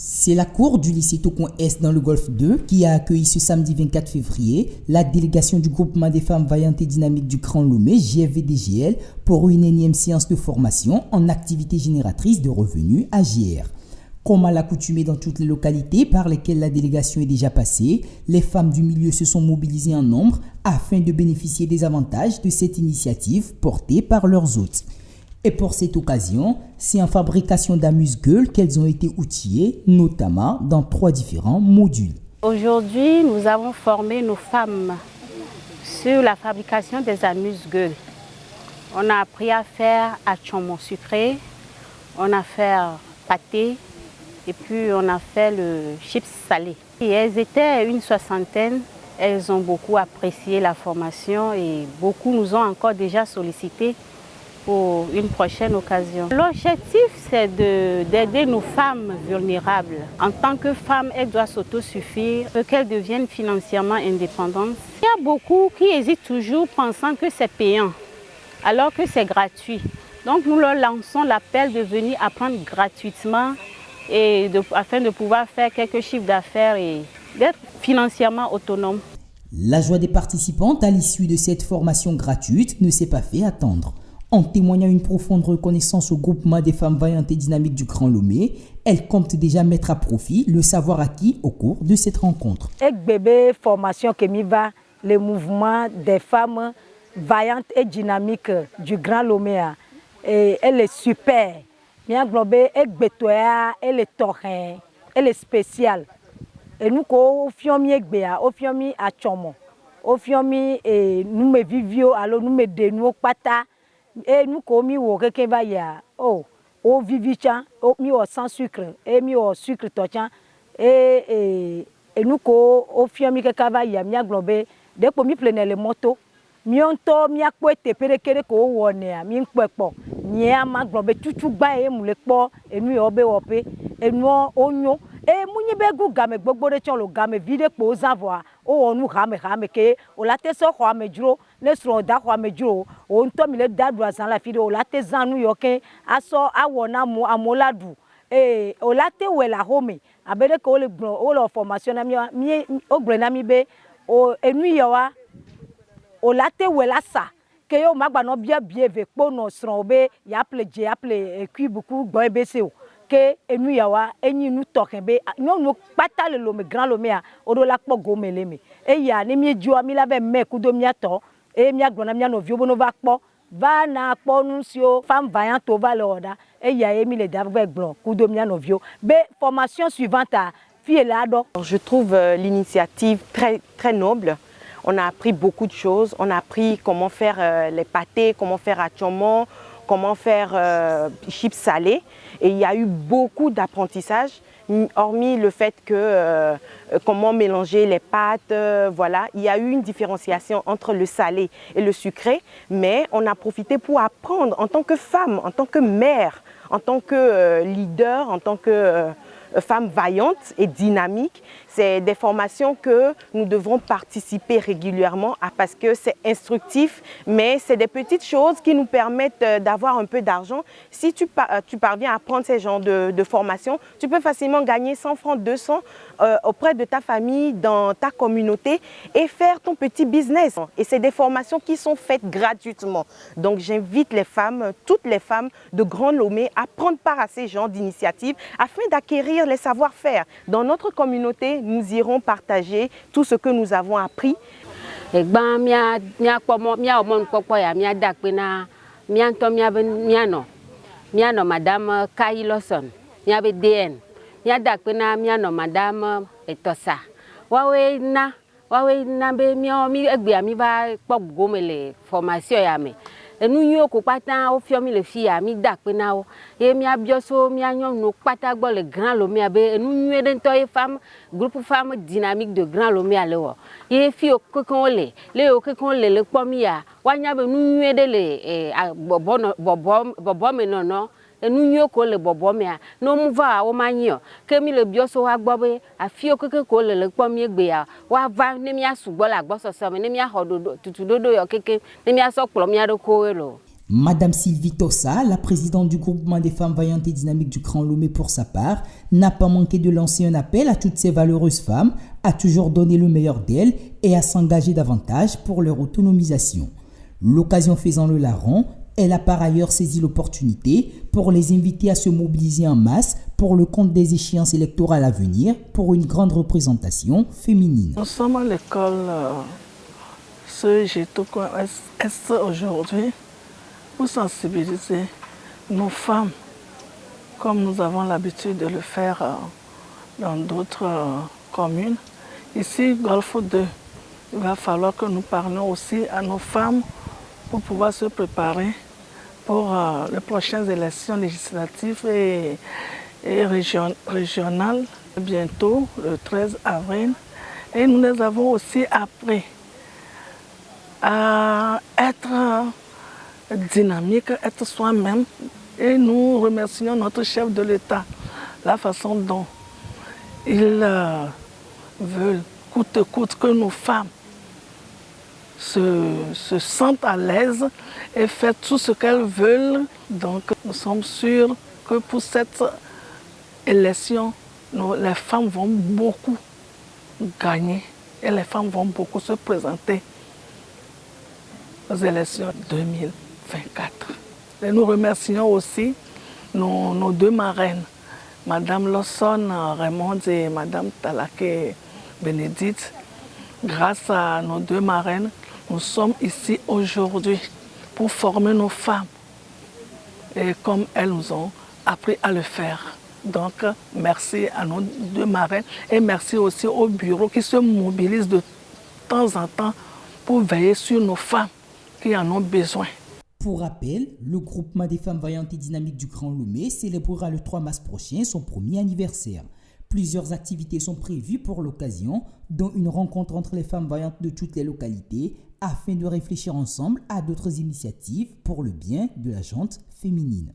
C'est la cour du lycée Tocon Est dans le Golfe 2 qui a accueilli ce samedi 24 février la délégation du groupement des femmes vaillantes et dynamiques du Grand Lomé, GFVDGL, pour une énième séance de formation en activité génératrice de revenus AGR. Comme à l'accoutumée dans toutes les localités par lesquelles la délégation est déjà passée, les femmes du milieu se sont mobilisées en nombre afin de bénéficier des avantages de cette initiative portée par leurs hôtes. Et pour cette occasion, c'est en fabrication d'amuse-gueules qu'elles ont été outillées, notamment dans 3 différents modules. Aujourd'hui, nous avons formé nos femmes sur la fabrication des amuse-gueules. On a appris à faire atchomon sucré, on a fait pâté et puis on a fait le chips salé. Et elles étaient une 60aine, elles ont beaucoup apprécié la formation et beaucoup nous ont encore déjà sollicité pour une prochaine occasion. L'objectif, c'est d'aider nos femmes vulnérables. En tant que femmes, elles doivent s'autosuffire, qu'elles deviennent financièrement indépendantes. Il y a beaucoup qui hésitent toujours pensant que c'est payant, alors que c'est gratuit. Donc nous leur lançons l'appel de venir apprendre gratuitement afin de pouvoir faire quelques chiffres d'affaires et d'être financièrement autonomes. La joie des participantes à l'issue de cette formation gratuite ne s'est pas fait attendre. En témoignant une profonde reconnaissance au groupement des femmes vaillantes et dynamiques du Grand Lomé, elle compte déjà mettre à profit le savoir acquis au cours de cette rencontre. Avec bébé formation que mi va le mouvement des femmes vaillantes et dynamiques du Grand Lomé, elle est super. Mia globé avec betoya, elle est torrent, elle est spéciale. Et nous ko fiomi avec béa, au fiomi à chomo, au fiomi et nous me vivio alors nous me dénouons pata. Et nous commis au rekevaya au vivichan au mi au sans sucre et mi au sucre tochan et nous ko au fiami que kavaya mi aglobe dès que mi prenait les motos mi onto mi akwete perekere ko wonea mi nkwepo ni ama globe tutu gba e mu le po e nu obe ope e nu onyo e munyi begu game gbogbo de chon lo game vide po zavoa o onu game ke o la te so kwa mejuro ne sro da kwa mejuro o nto mi le dadu azan la fide o la te zanu yoke aso awona mu amoladu o la te we la home abede ko le gbon o lo formation na mi o gbre na mi be o enu yawa o la te we la sa que yo magba no bia ve po no sro be ya ple kubuku gbo ebese o que enu yawa enyi nu token be no pata le lo me Grand Lomé a odo la po go meleme e ya ni mi ju ami la be me kudo mi ato e mi agbona mi no vio no va po va na po nuncio femme vaillante to va le oda e ya e mi le davre gbon kudo mi no vio be formation suivante a fille là do. Je trouve l'initiative très noble. On a appris beaucoup de choses. On a appris comment faire les pâtés, comment faire atchomon, comment faire chips salés. Et il y a eu beaucoup d'apprentissage, hormis le fait que comment mélanger les pâtes, voilà. Il y a eu une différenciation entre le salé et le sucré, mais on a profité pour apprendre en tant que femme, en tant que mère, en tant que leader, en tant que femmes vaillantes et dynamiques. C'est des formations que nous devrons participer régulièrement parce que c'est instructif, mais c'est des petites choses qui nous permettent d'avoir un peu d'argent. Si tu parviens à prendre ces genres de formations, tu peux facilement gagner 100 francs, 200 auprès de ta famille, dans ta communauté et faire ton petit business. Et c'est des formations qui sont faites gratuitement. Donc j'invite les femmes, toutes les femmes de Grand Lomé à prendre part à ces genres d'initiatives afin d'acquérir les savoir-faire. Dans notre communauté, nous irons partager tout ce que nous avons appris. Madame Kai Lawson, DN, Madame Etosa. Wawe na be mi egbe mi va pop gomele formation ya me. Enu yo ko pata o fiomi le fi ya mi dakpe na o e mi abioso mi anyon no pata gbo le Grand Lomé abe enu nwe den to e femme groupe femme dynamique de Grand Lomé ale wo e fi o kokon le pomi ya wanya be nu nwe de le bobo me no enu nyo ko le bobo me a no mu va o manyo ke mi le bioso wa gbo be afi o ko le pomi egbe ya wa va ne mi asugbo la gbo soso me ne mi ahododo tutudodo yo keke ne mi asokplo mi adoko. Madame Sylvie Tossa, la présidente du groupement des femmes vaillantes et dynamiques du Grand Lomé pour sa part, n'a pas manqué de lancer un appel à toutes ces valeureuses femmes à toujours donner le meilleur d'elles et à s'engager davantage pour leur autonomisation. L'occasion faisant le larron, elle a par ailleurs saisi l'opportunité pour les inviter à se mobiliser en masse pour le compte des échéances électorales à venir pour une grande représentation féminine. Nous sommes à l'école CEG Toukouin Est aujourd'hui pour sensibiliser nos femmes, comme nous avons l'habitude de le faire dans d'autres communes. Ici, Golfe 2, il va falloir que nous parlions aussi à nos femmes pour pouvoir se préparer pour les prochaines élections législatives et régionales, bientôt, le 13 avril. Et nous les avons aussi appris à être dynamique, être soi-même. Et nous remercions notre chef de l'État, la façon dont ils veulent coûte que coûte que nos femmes se sentent à l'aise et fassent tout ce qu'elles veulent. Donc nous sommes sûrs que pour cette élection, les femmes vont beaucoup gagner et les femmes vont beaucoup se présenter aux élections 2024. Et nous remercions aussi nos deux marraines, Madame Lawson Raymond et Madame Talaké Bénédicte. Grâce à nos deux marraines, nous sommes ici aujourd'hui pour former nos femmes, et comme elles nous ont appris à le faire. Donc, merci à nos deux marraines et merci aussi au bureau qui se mobilise de temps en temps pour veiller sur nos femmes qui en ont besoin. Pour rappel, le groupement des femmes vaillantes et dynamiques du Grand Lomé célébrera le 3 mars prochain son premier anniversaire. Plusieurs activités sont prévues pour l'occasion, dont une rencontre entre les femmes vaillantes de toutes les localités afin de réfléchir ensemble à d'autres initiatives pour le bien de la gente féminine.